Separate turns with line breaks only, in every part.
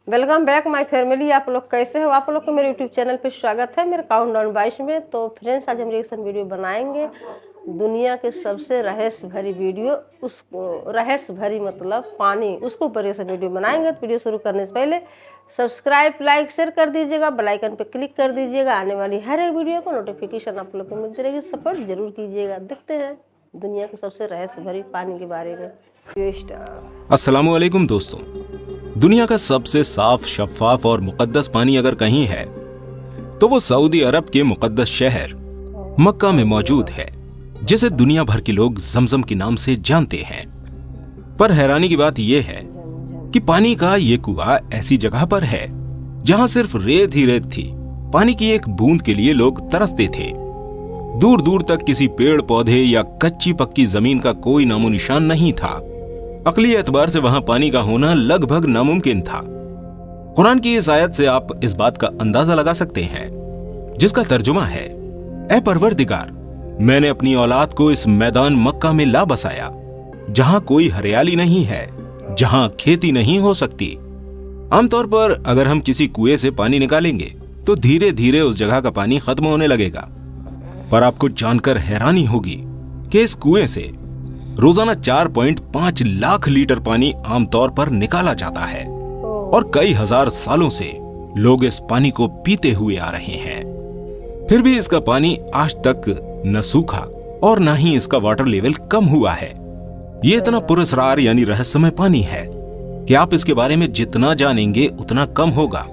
Welcome back my family. आप लोग कैसे हो? आप लोग को मेरे यूट्यूब चैनल पे स्वागत है मेरे काउंटडाउन 22 में। तो फ्रेंड्स, आज हम रिएक्शन वीडियो बनाएंगे दुनिया के सबसे रहस्य भरी वीडियो, उसको रहस्य भरी मतलब पानी, उसको ऊपर रिएक्शन वीडियो बनाएंगे। तो वीडियो शुरू करने से पहले सब्सक्राइब, लाइक, शेयर कर दीजिएगा, बेल आइकन पे क्लिक कर दीजिएगा। आने वाली हर एक वीडियो को नोटिफिकेशन आप लोग को मिलती रहेगी। सपोर्ट जरूर कीजिएगा। देखते हैं दुनिया के सबसे रहस्य भरी पानी के बारे में।
अस्सलामुअलैकुम दोस्तों, दुनिया का सबसे साफ, शफाफ और मुकद्दस पानी अगर कहीं है तो वो सऊदी अरब के मुकद्दस शहर मक्का में मौजूद है, जिसे दुनिया भर के लोग जमजम के नाम से जानते हैं। पर हैरानी की बात यह है कि पानी का ये कुआं ऐसी जगह पर है जहां सिर्फ रेत ही रेत थी। पानी की एक बूंद के लिए लोग तरसते थे। दूर दूर तक किसी पेड़ पौधे या कच्ची पक्की जमीन का कोई नामो निशान नहीं था। अकली एतबार से वहां पानी का होना लगभग नामुमकिन था। कुरान की इस आयत से आप इस बात का अंदाजा लगा सकते हैं, जिसका तर्जुमा है, ऐ परवरदिगार, मैंने अपनी औलाद को इस मैदान मक्का में ला बसाया जहां कोई हरियाली नहीं है, जहां खेती नहीं हो सकती। आमतौर पर अगर हम किसी कुएं से पानी निकालेंगे तो धीरे धीरे उस जगह का पानी खत्म होने लगेगा। पर आपको जानकर हैरानी होगी कि इस कुएं से रोजाना 4.5 लाख लीटर पानी आमतौर पर निकाला जाता है और कई हजार सालों से लोग इस पानी को पीते हुए आ रहे हैं। फिर भी इसका पानी आज तक न सूखा और न ही इसका वाटर लेवल कम हुआ है। ये इतना पुरस्कार यानी रहस्यमय पानी है कि आप इसके बारे में जितना जानेंगे उतना कम होगा,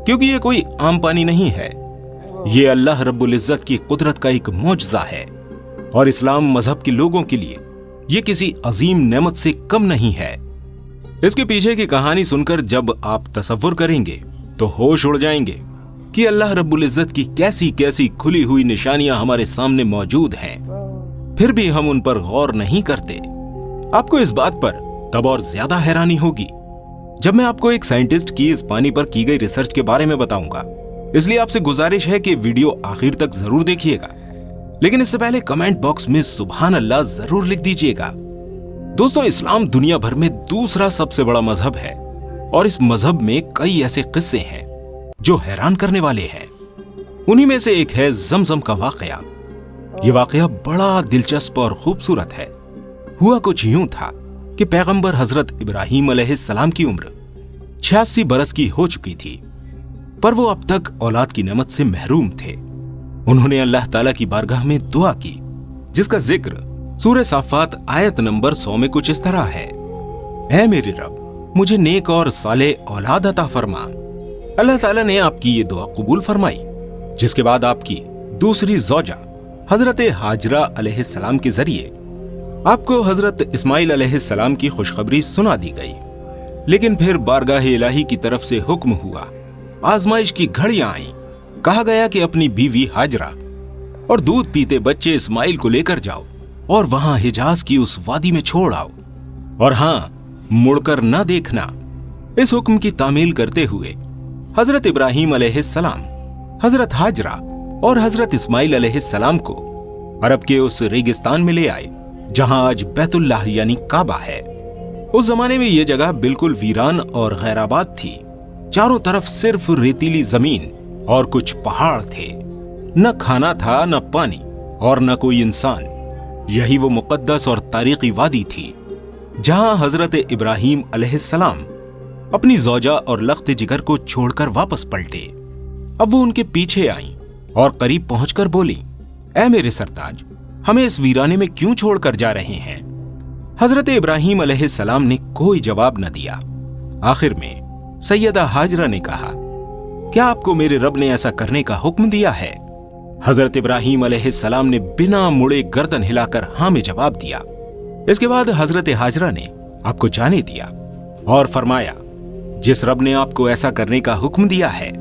क्योंकि ये कोई आम पानी नहीं है। ये अल्लाह रब्बुल इज्जत की कुदरत का एक मौजज़ा है और इस्लाम मजहब के लोगों के लिए ये किसी अजीम नेमत से कम नहीं है। इसके पीछे की कहानी सुनकर जब आप तसव्वुर करेंगे तो होश उड़ जाएंगे कि अल्लाह रब्बुल इज्जत की कैसी कैसी खुली हुई निशानियां हमारे सामने मौजूद हैं। फिर भी हम उन पर गौर नहीं करते। आपको इस बात पर तब और ज्यादा हैरानी होगी जब मैं आपको एक साइंटिस्ट की इस पानी पर की गई रिसर्च के बारे में बताऊंगा। इसलिए आपसे गुजारिश है कि वीडियो आखिर तक जरूर देखिएगा, लेकिन इससे पहले कमेंट बॉक्स में सुभान अल्लाह जरूर लिख दीजिएगा। दोस्तों, इस्लाम दुनिया भर में दूसरा सबसे बड़ा मजहब है और इस मजहब में कई ऐसे किस्से हैं जो हैरान करने वाले हैं। उन्हीं में से एक है जमजम का वाकया। ये वाकया बड़ा दिलचस्प और खूबसूरत है। हुआ कुछ यूं था कि पैगंबर हजरत इब्राहीम अलैहिस्सलाम की उम्र 86 बरस की हो चुकी थी, पर वो अब तक औलाद की नेमत से महरूम थे। उन्होंने अल्लाह ताला की बारगाह में दुआ की, जिसका जिक्र सूरह साफ़ात आयत नंबर 100 में कुछ इस तरह है, ऐ मेरे रब, मुझे नेक और साले औलाद अता फरमा। अल्लाह ताला ने आपकी ये दुआ कबूल फरमाई, जिसके बाद आपकी दूसरी ज़ौजा हजरत हाजरा अलैहिस्सलाम के जरिए आपको हजरत इस्माइल अलैहिस्सलाम की खुशखबरी सुना दी गई। लेकिन फिर बारगाह इलाही की तरफ से हुक्म हुआ, आजमाइश की घड़ियां आईं। कहा गया कि अपनी बीवी हाजरा और दूध पीते बच्चे इस्माइल को लेकर जाओ और वहां हिजाज की उस वादी में छोड़ आओ, और हां, मुड़कर न देखना। इस हुक्म की तामील करते हुए हजरत इब्राहीम अलैहिस्सलाम, हजरत हाजरा और हजरत इस्माइल अलैहिस्सलाम को अरब के उस रेगिस्तान में ले आए जहां आज बैतुल्लाह यानी काबा है। उस जमाने में यह जगह बिल्कुल वीरान और गैराबाद थी। चारों तरफ सिर्फ रेतीली जमीन और कुछ पहाड़ थे। न खाना था, न पानी और न कोई इंसान। यही वो मुकद्दस और तारीखी वादी थी जहां हजरत इब्राहीम अलैहिस्सलाम अपनी ज़ौजा और लख्त जिगर को छोड़कर वापस पलटे। अब वो उनके पीछे आईं और करीब पहुंचकर बोली, ऐ मेरे सरताज, हमें इस वीराने में क्यों छोड़कर जा रहे हैं? हजरत इब्राहीम अलैहिस्सलाम ने कोई जवाब न दिया। आखिर में सैयदा हाजरा ने कहा, क्या आपको मेरे रब ने ऐसा करने का हुक्म दिया है? हजरत इब्राहीम अलैहिस्सलाम ने बिना मुड़े गर्दन हिलाकर हाँ में जवाब दिया। इसके बाद हजरत हाजरा ने आपको जाने दिया और फरमाया, जिस रब ने आपको ऐसा करने का हुक्म दिया है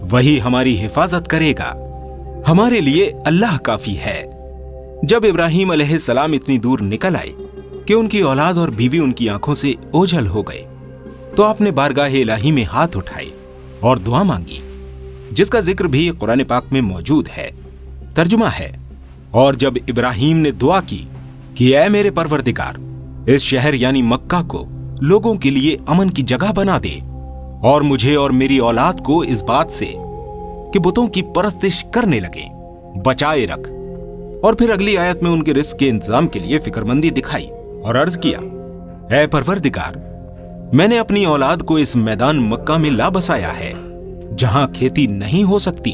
वही हमारी हिफाजत करेगा। हमारे लिए अल्लाह काफी है। जब इब्राहीम अलैहिस्सलाम इतनी दूर निकल आए कि उनकी औलाद और बीवी उनकी आंखों से ओझल हो गए, तो आपने बारगाह इलाही में हाथ उठाए और दुआ मांगी, जिसका जिक्र भी कुरान पाक में मौजूद है। तर्जुमा है, और जब इब्राहीम ने दुआ की कि ऐ मेरे परवरदिगार, इस शहर यानी मक्का को लोगों के लिए अमन की जगह बना दे, और मुझे और मेरी औलाद को इस बात से कि बुतों की परस्तिश करने लगे बचाए रख। और फिर अगली आयत में उनके रिस्क के इंतजाम के लिए फिक्रमंदी दिखाई और अर्ज किया, ऐ परवरदिगार, मैंने अपनी औलाद को इस मैदान मक्का में ला बसाया है जहां खेती नहीं हो सकती,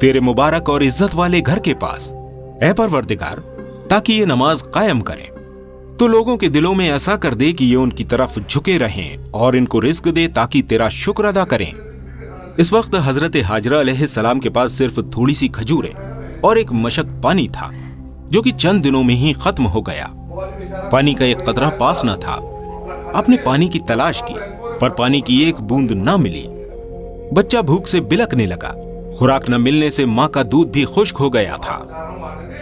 तेरे मुबारक और इज्जत वाले घर के पास, ऐ परवरदिगार, ताकि ये नमाज कायम करें। तो लोगों के दिलों में ऐसा कर दे कि ये उनकी तरफ झुके रहें और इनको रिज्क दे ताकि तेरा शुक्र अदा करें। इस वक्त हजरत हाजरा अलैहिस्सलाम के पास सिर्फ थोड़ी सी खजूरें और एक मशक पानी था जो कि चंद दिनों में ही खत्म हो गया। पानी का एक कतरा पास न था। आपने पानी की तलाश की पर पानी की एक बूंद न मिली। बच्चा भूख से बिलकने लगा। खुराक न मिलने से माँ का दूध भी खुश्क हो गया था।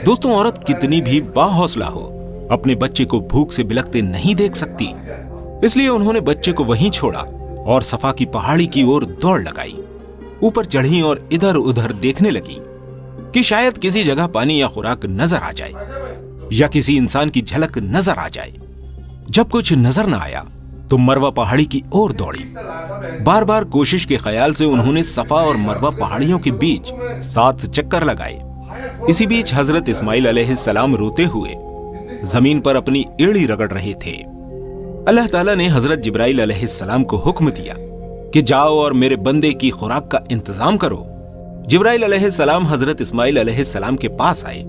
दोस्तों, औरत कितनी भी बाहौसला हो अपने बच्चे को भूख से बिलकते नहीं देख सकती। इसलिए उन्होंने बच्चे को वहीं छोड़ा और सफा की पहाड़ी की ओर दौड़ लगाई। ऊपर चढ़ी और इधर उधर देखने लगी कि शायद किसी जगह पानी या खुराक नजर आ जाए या किसी इंसान की झलक नजर आ जाए। जब कुछ नजर न आया तो मरवा पहाड़ी की ओर दौड़ी। बार बार कोशिश के ख्याल से उन्होंने सफा और मरवा पहाड़ियों के बीच 7 चक्कर लगाए। इसी बीच हजरत इस्माइल अलैहिस्सलाम रोते हुए जमीन पर अपनी एड़ी रगड़ रहे थे। अल्लाह ताला ने हजरत जिब्राइल अलैहिस्सलाम को हुक्म दिया कि जाओ और मेरे बंदे की खुराक का इंतजाम करो। जिब्राइल अलैहिस्सलाम हजरत इस्माइल अलैहिस्सलाम के पास आए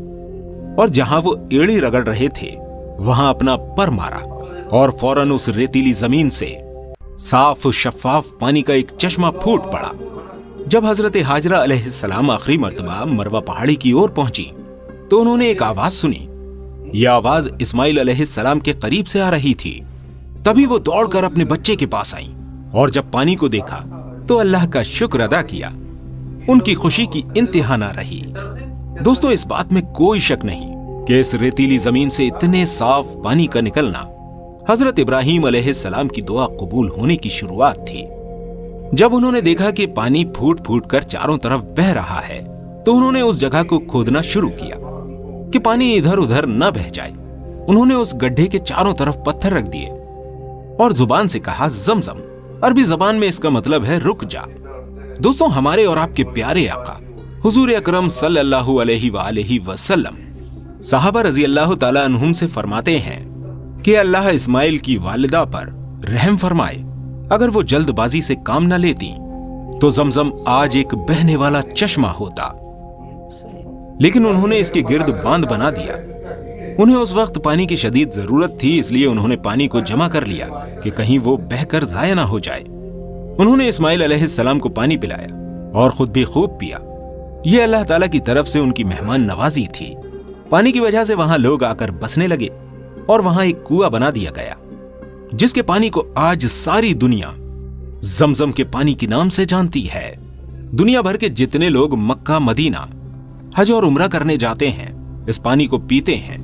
और जहां वो एड़ी रगड़ रहे थे वहां अपना पर मारा और फौरन उस रेतीली जमीन से साफ शफाफ पानी का एक चश्मा फूट पड़ा। जब हजरत हाजरा अलैहिस्सलाम आखिरी मर्तबा मरवा पहाड़ी की ओर पहुंची तो उन्होंने एक आवाज सुनी। यह आवाज इस्माइल अलैहिस्सलाम के करीब से आ रही थी। तभी वो दौड़कर अपने बच्चे के पास आई और जब पानी को देखा तो अल्लाह का शुक्र अदा किया। उनकी खुशी की इंतहा ना रही। दोस्तों, इस बात में कोई शक नहीं कि इस रेतीली जमीन से इतने साफ पानी का निकलना हजरत इब्राहिम अलैहिस्सलाम की दुआ कबूल होने की शुरुआत थी। जब उन्होंने देखा कि पानी फूट फूट कर चारों तरफ बह रहा है तो उन्होंने उस जगह को खोदना शुरू किया कि पानी इधर उधर न बह जाए। उन्होंने उस गड्ढे के चारों तरफ पत्थर रख दिए और जुबान से कहा, ज़मज़म। अरबी जबान में इसका मतलब है रुक जा। दोस्तों, हमारे और आपके प्यारे आका हुजूर अकरम सल्लल्लाहु अलैहि वसल्लम साहबा रजी अल्लाह ताला अन्हुम से फरमाते हैं कि अल्लाह इस्माइल की वालिदा पर रहम फरमाए। अगर वो जल्दबाजी से काम न लेती तो ज़मज़म आज एक बहने वाला चश्मा होता, लेकिन उन्होंने इसके गिर्द बांध बना दिया। उन्हें उस वक्त पानी की शदीद जरूरत थी, इसलिए उन्होंने पानी को जमा कर लिया कि कहीं वो बहकर जाया ना हो जाए। उन्होंने इस्माइल अलैहिस्सलाम को पानी पिलाया और खुद भी खूब पिया। ये अल्लाह ताला की तरफ से उनकी मेहमान नवाजी थी। पानी की वजह से वहां लोग आकर बसने लगे और वहां एक कुआं बना दिया गया जिसके पानी को आज सारी दुनिया ज़मज़म के पानी के नाम से जानती है। दुनिया भर के जितने लोग मक्का, मदीना, हज और उम्रा करने जाते हैं इस पानी को पीते हैं,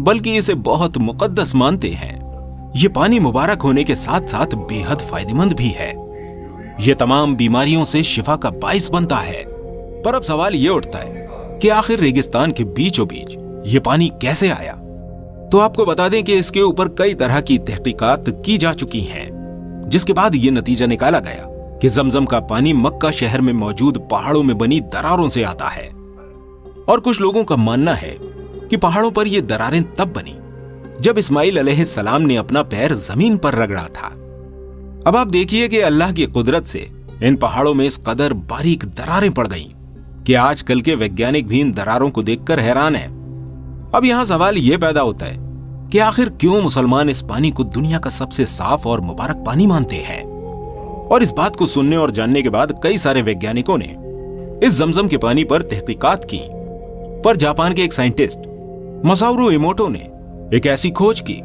बल्कि इसे बहुत मुकद्दस मानते हैं। ये पानी मुबारक होने के साथ साथ बेहद फायदेमंद भी है। ये तमाम बीमारियों से शिफा का बाइस बनता है। पर अब सवाल ये उठता है कि आखिर रेगिस्तान के बीचों बीच ये पानी कैसे आया? तो आपको बता दें कि इसके ऊपर कई तरह की तहकीकात की जा चुकी हैं, जिसके बाद ये नतीजा निकाला गया कि ज़मज़म का पानी मक्का शहर में मौजूद पहाड़ों में बनी दरारों से आता है। और कुछ लोगों का मानना है कि पहाड़ों पर ये दरारें तब बनी जब इस्माइल अलैहिस्सलाम ने अपना पैर जमीन पर रगड़ा था। अब आप देखिए कि अल्लाह की कुदरत से इन पहाड़ों में इस कदर बारीक दरारें पड़ गईं कि आजकल के वैज्ञानिक भी इन दरारों को देखकर हैरान हैं। अब यहां सवाल यह पैदा होता है कि आखिर क्यों मुसलमान इस पानी को दुनिया का सबसे साफ और मुबारक पानी मानते हैं? और इस बात को सुनने और जानने के बाद कई सारे वैज्ञानिकों ने इस ज़मज़म के पानी पर तहकीकात की। पर जापान के एक साइंटिस्ट मसाउरू इमोटो ने एक ऐसी खोज की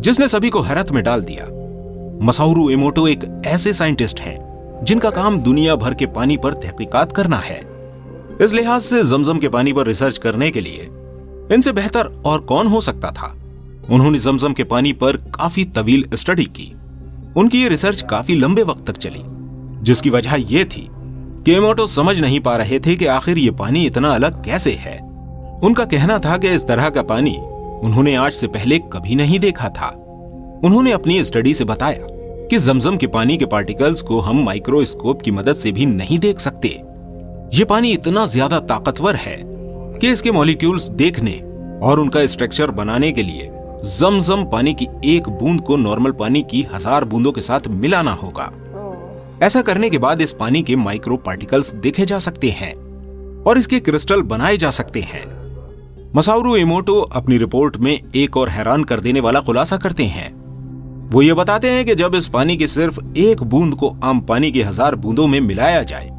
जिसने सभी को हैरत में डाल दिया। मसाउरू इमोटो एक ऐसे साइंटिस्ट हैं जिनका काम दुनिया भर के पानी पर तहकीकात करना है। इस लिहाज से ज़मज़म के पानी पर रिसर्च करने के लिए इनसे बेहतर और कौन हो सकता था। उन्होंने ज़मज़म के पानी पर काफी तवील स्टडी की। उनकी ये रिसर्च काफी लंबे वक्त तक चली, जिसकी वजह यह थी कि इमोटो समझ नहीं पा रहे थे कि आखिर ये पानी इतना अलग कैसे है। उनका कहना था कि इस तरह का पानी उन्होंने आज से पहले कभी नहीं देखा था। उन्होंने अपनी स्टडी से बताया कि जमजम के पानी के पार्टिकल्स को हम माइक्रोस्कोप की मदद से भी नहीं देख सकते। ये पानी इतना ज्यादा ताकतवर है कि इसके मॉलिक्यूल्स देखने और उनका स्ट्रक्चर बनाने के लिए जमजम पानी की एक बूंद को नॉर्मल पानी की 1000 बूंदों के साथ मिलाना होगा। ऐसा करने के बाद इस पानी के माइक्रो पार्टिकल्स देखे जा सकते हैं और इसके क्रिस्टल बनाए जा सकते हैं। मसारू इमोटो अपनी रिपोर्ट में एक और हैरान कर देने वाला खुलासा करते हैं। वो ये बताते हैं कि जब इस पानी की सिर्फ एक बूंद को आम पानी की 1000 बूंदों में मिलाया जाए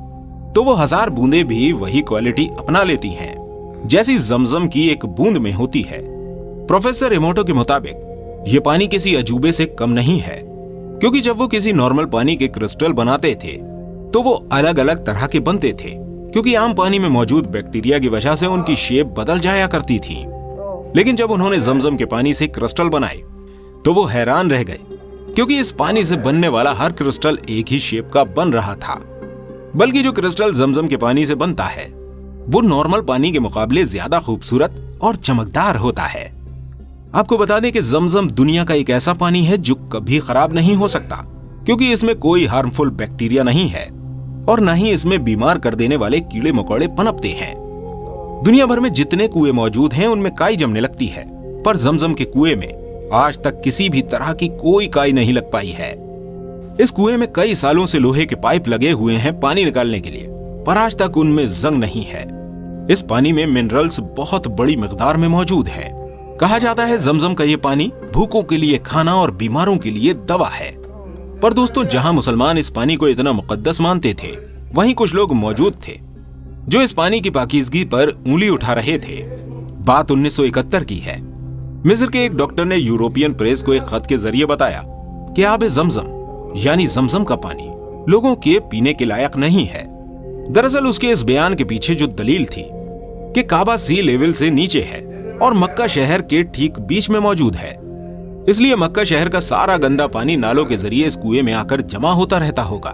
तो वो 1000 बूंदें भी वही क्वालिटी अपना लेती हैं जैसी जमजम की एक बूंद में होती है। प्रोफेसर इमोटो के मुताबिक ये पानी किसी अजूबे से कम नहीं है, क्योंकि जब वो किसी नॉर्मल पानी के क्रिस्टल बनाते थे तो वो अलग अलग तरह के बनते थे, क्योंकि आम पानी में मौजूद बैक्टीरिया की वजह से उनकी शेप बदल जाया करती थी। लेकिन जब उन्होंने जमजम के पानी से क्रिस्टल बनाए तो वो हैरान रह गए, क्योंकि इस पानी से बनने वाला हर क्रिस्टल एक ही शेप का बन रहा था। बल्कि जो क्रिस्टल जमजम के पानी से बनता है वो नॉर्मल पानी के मुकाबले ज्यादा खूबसूरत और चमकदार होता है। आपको बता दें कि जमजम दुनिया का एक ऐसा पानी है जो कभी खराब नहीं हो सकता, क्योंकि इसमें कोई हार्मफुल बैक्टीरिया नहीं है और न ही इसमें बीमार कर देने वाले कीड़े मकोड़े पनपते हैं। दुनिया भर में जितने कुएं मौजूद हैं उनमें काई जमने लगती है, पर जमजम के कुएं में आज तक किसी भी तरह की कोई काई नहीं लग पाई है। इस कुएं में कई सालों से लोहे के पाइप लगे हुए हैं पानी निकालने के लिए, पर आज तक उनमें जंग नहीं है। इस पानी में मिनरल्स बहुत बड़ी मिकदार में मौजूद है। कहा जाता है जमजम का ये पानी भूखों के लिए खाना और बीमारों के लिए दवा है। पर दोस्तों, जहां मुसलमान इस पानी को इतना मुकद्दस मानते थे, वहीं कुछ लोग मौजूद थे जो इस पानी की पाकीज़गी पर उंगली उठा रहे थे। बात 1971 की है। मिस्र के एक डॉक्टर ने यूरोपियन प्रेस को एक खत के जरिए बताया कि आबे जमजम यानी जमजम का पानी लोगों के पीने के लायक नहीं है। दरअसल उसके इस बयान के पीछे जो दलील थी कि काबा सी लेवल से नीचे है और मक्का शहर के ठीक बीच में मौजूद है, इसलिए मक्का शहर का सारा गंदा पानी नालों के जरिए इस कुएं में आकर जमा होता रहता होगा।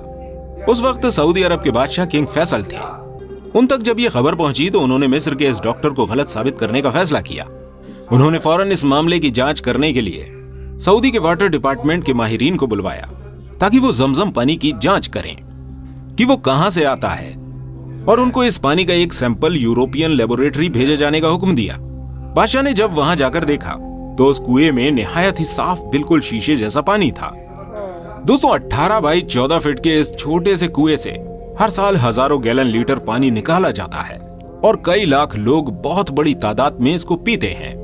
उस वक्त सऊदी अरब के बादशाह किंग फैसल थे। उन तक जब ये खबर पहुंची तो उन्होंने मिस्र के इस डॉक्टर को गलत साबित करने का फैसला किया। उन्होंने फौरन इस मामले की जांच करने के लिए सऊदी के वाटर डिपार्टमेंट के माहिरीन को बुलवाया ताकि वो जमजम पानी की जांच करें कि वो कहां से आता है, और उनको इस पानी का एक सैंपल यूरोपियन लेबोरेटरी भेजे जाने का हुक्म दिया। बादशाह ने जब वहां जाकर देखा तो उस कुएं में निहायत ही साफ, बिल्कुल शीशे जैसा पानी था। दोस्तों, 18 बाई 14 फीट के इस छोटे से कुएं से हर साल हजारों गैलन लीटर पानी निकाला जाता है और कई लाख लोग बहुत बड़ी तादाद में इसको पीते हैं।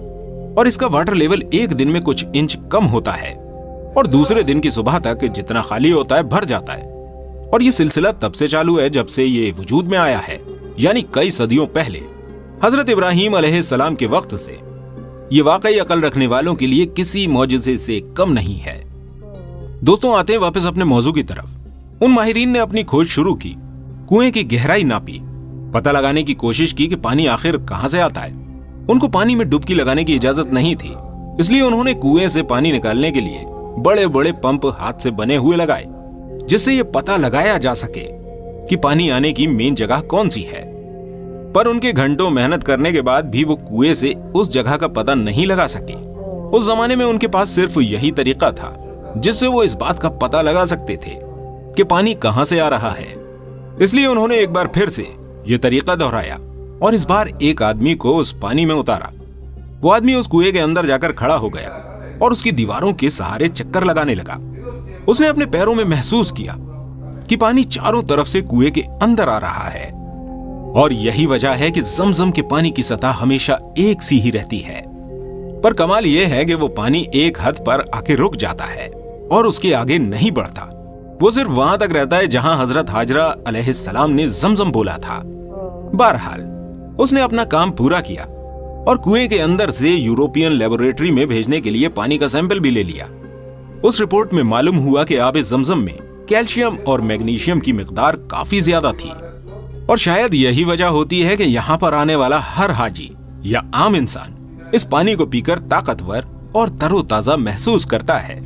और इसका वाटर लेवल एक दिन में कुछ इंच कम होता है और दूसरे दिन की सुबह तक जितना खाली होता है भर जाता है। और ये सिलसिला तब से चालू है जब से ये वजूद में आया है, यानी कई सदियों पहले हजरत इब्राहिम अलैहिस्सलाम के वक्त से। ये वाकई अकल रखने वालों के लिए किसी मौजज़े से कम नहीं है। दोस्तों, आते हैं वापस अपने मौजू की तरफ। उन माहिरीन ने अपनी खोज शुरू की, कुएं की गहराई नापी, पता लगाने की कोशिश की कि पानी आखिर कहां से आता है। उनको पानी में डुबकी लगाने की इजाजत नहीं थी, इसलिए उन्होंने कुएं से पानी निकालने के लिए बड़े बड़े पंप हाथ से बने हुए लगाए, जिससे ये पता लगाया जा सके कि पानी आने की मेन जगह कौन सी है। पर उनके घंटों मेहनत करने के बाद भी वो कुएं से उस जगह का पता नहीं लगा सके। उस जमाने में उनके पास सिर्फ यही तरीका था जिससे वो इस बात का पता लगा सकते थे कि पानी कहां से आ रहा है। इसलिए उन्होंने एक बार फिर से ये तरीका दोहराया और इस बार एक आदमी को उस पानी में उतारा। वो आदमी उस कुएं के अंदर जाकर खड़ा हो गया और उसकी दीवारों के सहारे चक्कर लगाने लगा। उसने अपने पैरों में महसूस किया कि पानी चारों तरफ से कुएं के अंदर आ रहा है। और यही वजह है कि जमजम के पानी की सतह हमेशा एक सी ही रहती है। पर कमाल यह है कि वो पानी एक हद पर आके रुक जाता है और उसके आगे नहीं बढ़ता। वो सिर्फ वहां तक रहता है जहां हजरत हाजरा अलैहिस्सलाम ने जमजम बोला था। बहरहाल उसने अपना काम पूरा किया और कुएं के अंदर से यूरोपियन लेबोरेटरी में भेजने के लिए पानी का सैंपल भी ले लिया। उस रिपोर्ट में मालूम हुआ कि आबे जमजम में कैल्शियम और मैग्नीशियम की मिकदार काफी ज्यादा थी। और शायद यही वजह होती है कि यहाँ पर आने वाला हर हाजी या आम इंसान इस पानी को पीकर ताकतवर और तरोताजा महसूस करता है।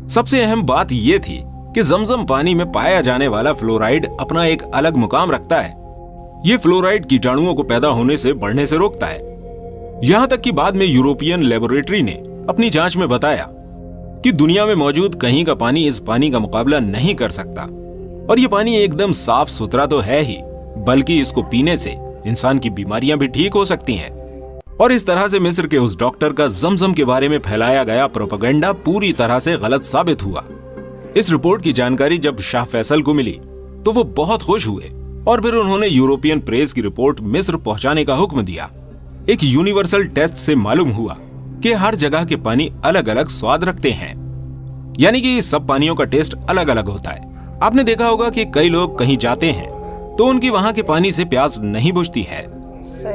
सबसे अहम बात यह थी कि जमजम पानी में पाया जाने वाला फ्लोराइड अपना एक अलग मुकाम रखता है। ये फ्लोराइड कीटाणुओं को पैदा होने से बढ़ने से रोकता है। यहाँ तक कि बाद में यूरोपियन लेबोरेटरी ने अपनी जांच में बताया कि दुनिया में मौजूद कहीं का पानी इस पानी का मुकाबला नहीं कर सकता। और ये पानी एकदम साफ सुथरा तो है ही, बल्कि इसको पीने से इंसान की बीमारियां भी ठीक हो सकती हैं। और इस तरह से मिस्र के उस डॉक्टर का जमजम के बारे में फैलाया गया प्रोपेगेंडा पूरी तरह से गलत साबित हुआ। इस रिपोर्ट की जानकारी जब शाह फैसल को मिली तो वो बहुत खुश हुए और फिर उन्होंने यूरोपियन प्रेस की रिपोर्ट मिस्र पहुंचाने का हुक्म दिया। एक यूनिवर्सल टेस्ट से मालूम हुआ कि हर जगह के पानी अलग अलग स्वाद रखते हैं, यानी कि सब पानियों का टेस्ट अलग अलग होता है। आपने देखा होगा कि कई लोग कहीं जाते हैं तो उनकी वहां के पानी से प्यास नहीं बुझती है,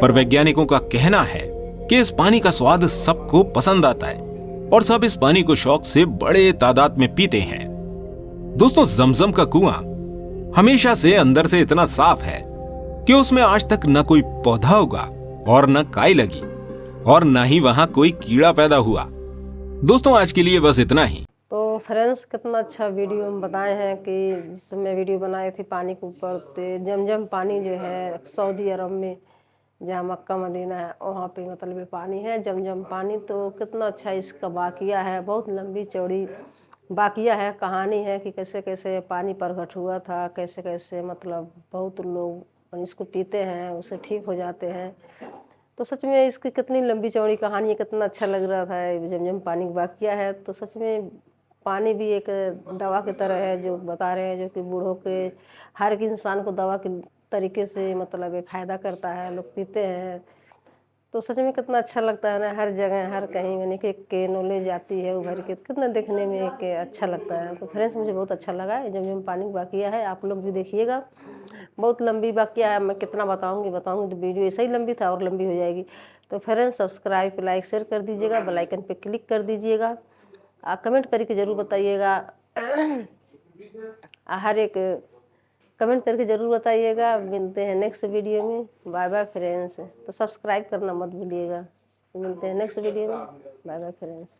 पर वैज्ञानिकों का कहना है कि इस पानी का स्वाद सबको पसंद आता है और सब इस पानी को शौक से बड़े तादाद में पीते हैं। दोस्तों, जमजम का कुआं हमेशा से अंदर से इतना साफ है कि उसमें आज तक न कोई पौधा उगा और न काई लगी और न ही वहां कोई कीड़ा पैदा हुआ। दोस्तों, आज के लिए बस इतना ही।
तो फ्रेंड्स, कितना अच्छा वीडियो हम बताए हैं कि जिसमें वीडियो बनाई थी पानी के ऊपर। तो जमजम पानी जो है सऊदी अरब में, जहाँ मक्का मदीना है, वहाँ पे मतलब पानी है जमजम पानी। तो कितना अच्छा इसका वाक़या है, बहुत लंबी चौड़ी वाक़या है, कहानी है कि कैसे कैसे पानी प्रकट हुआ था, कैसे कैसे मतलब बहुत लोग इसको पीते हैं, उससे ठीक हो जाते हैं। तो सच में इसकी कितनी लंबी चौड़ी कहानी है, कितना अच्छा लग रहा था। जमजम पानी का वाक़या है। तो सच में पानी भी एक दवा की तरह है, जो बता रहे हैं, जो कि बूढ़ों के हर एक इंसान को दवा के तरीके से मतलब ये फ़ायदा करता है, लोग पीते हैं। तो सच में कितना अच्छा लगता है ना, हर जगह हर कहीं यानी कि के नॉलेज आती है उभर के, कितना देखने में एक अच्छा लगता है। तो फ्रेंड्स, मुझे बहुत अच्छा लगा। जमजम पानी का वाक़या है, आप लोग भी देखिएगा। बहुत लंबी वाक़या है, मैं कितना बताऊंगी तो वीडियो ऐसे ही लंबी था और लंबी हो जाएगी। तो फ्रेंड्स, सब्सक्राइब लाइक शेयर कर दीजिएगा, बेल आइकन पे क्लिक कर दीजिएगा, कमेंट करके ज़रूर बताइएगा। हर एक कमेंट करके ज़रूर बताइएगा। मिलते हैं नेक्स्ट वीडियो में। Bye bye friends. तो सब्सक्राइब करना मत भूलिएगा। मिलते हैं नेक्स्ट वीडियो में। Bye bye friends.